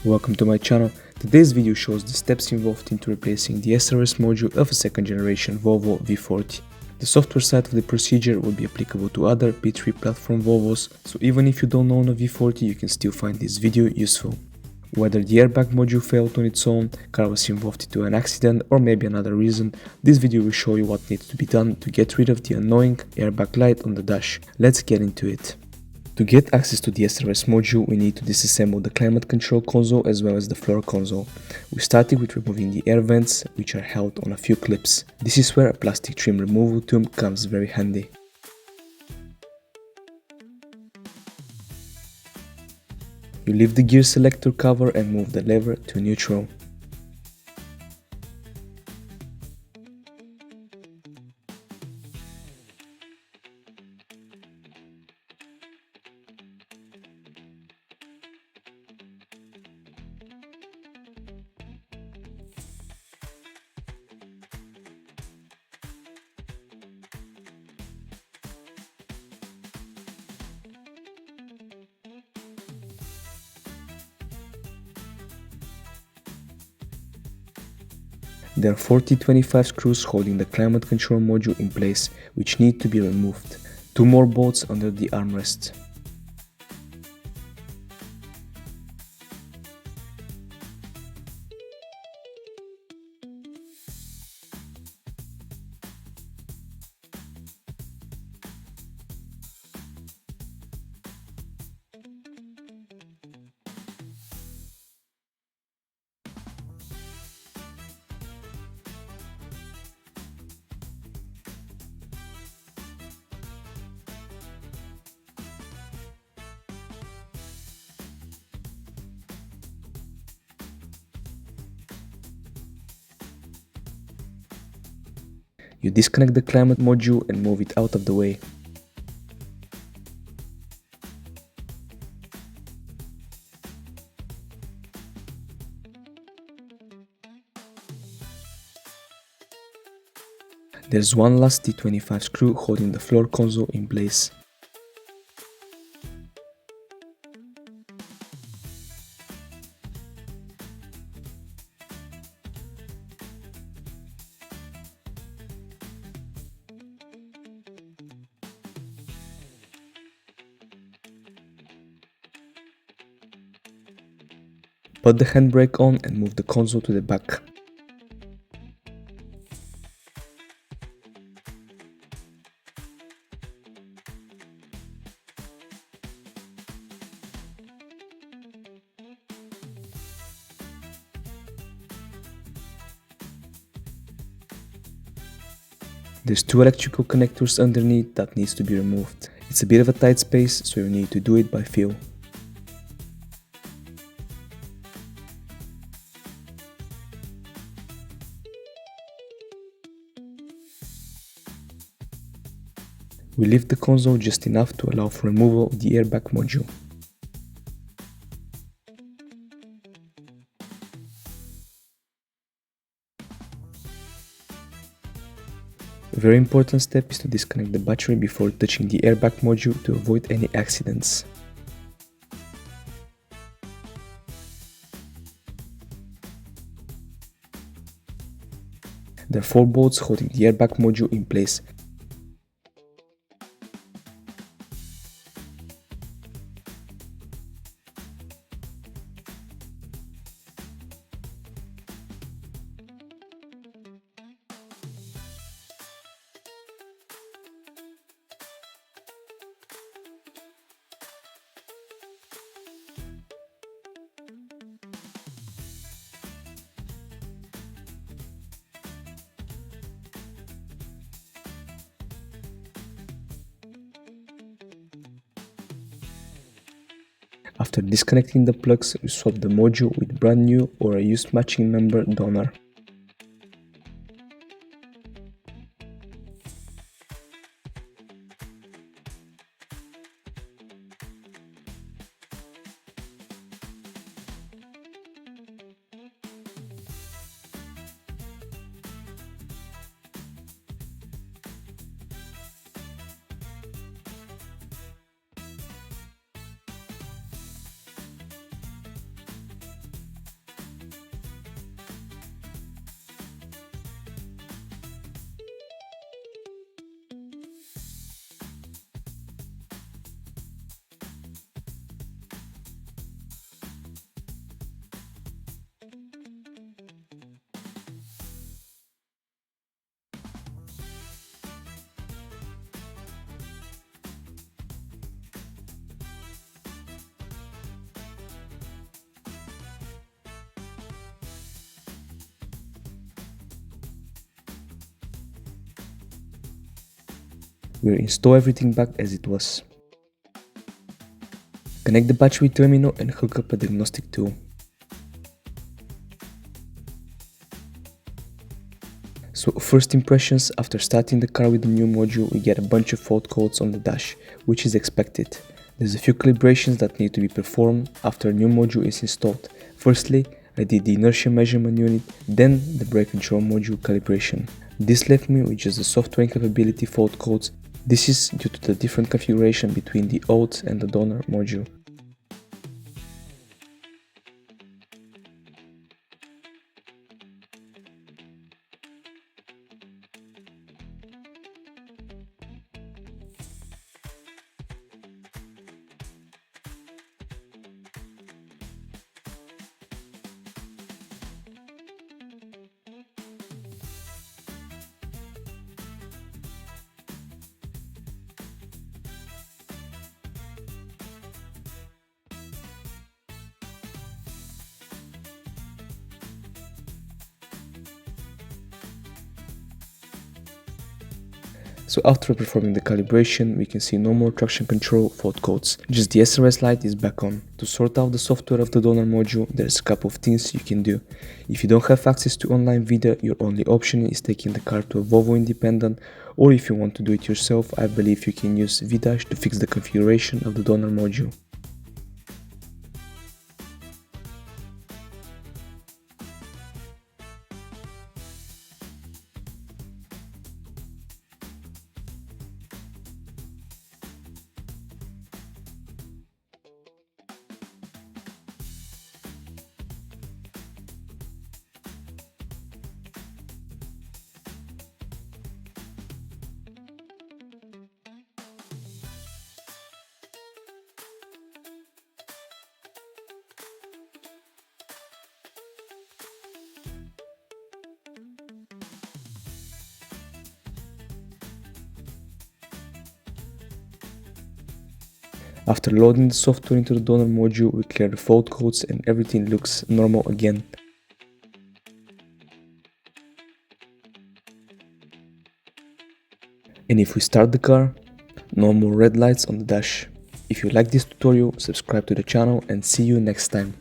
Welcome to my channel. Today's video shows the steps involved into replacing the SRS module of a second generation Volvo V40. The software side of the procedure will be applicable to other P3 platform Volvos, so even if you don't own a V40 you can still find this video useful. Whether the airbag module failed on its own, car was involved into an accident, or maybe another reason, this video will show you what needs to be done to get rid of the annoying airbag light on the dash. Let's get into it. To get access to the SRS module, we need to disassemble the climate control console as well as the floor console. We started with removing the air vents, which are held on a few clips. This is where a plastic trim removal tool comes very handy. You lift the gear selector cover and move the lever to neutral. There are 40-25 screws holding the climate control module in place, which need to be removed. 2 more bolts under the armrest. You disconnect the climate module and move it out of the way. There's one last T25 screw holding the floor console in place. Put the handbrake on and move the console to the back. There's 2 electrical connectors underneath that needs to be removed. It's a bit of a tight space, so you need to do it by feel. We lift the console just enough to allow for removal of the airbag module. A very important step is to disconnect the battery before touching the airbag module to avoid any accidents. There are 4 bolts holding the airbag module in place. After disconnecting the plugs, we swap the module with brand new or a used matching number donor. We'll install everything back as it was. Connect the battery terminal and hook up a diagnostic tool. So first impressions, after starting the car with the new module, we get a bunch of fault codes on the dash, which is expected. There's a few calibrations that need to be performed after a new module is installed. Firstly, I did the inertia measurement unit, then the brake control module calibration. This left me with just the software incapability fault codes. This is due to the different configuration between the old and the donor module. So after performing the calibration, we can see no more traction control fault codes, just the SRS light is back on. To sort out the software of the donor module, there's a couple of things you can do. If you don't have access to online video, your only option is taking the car to a Volvo independent, or if you want to do it yourself, I believe you can use VDash to fix the configuration of the donor module. After loading the software into the donor module, we clear the fault codes and everything looks normal again. And if we start the car, no more red lights on the dash. If you like this tutorial, subscribe to the channel and see you next time.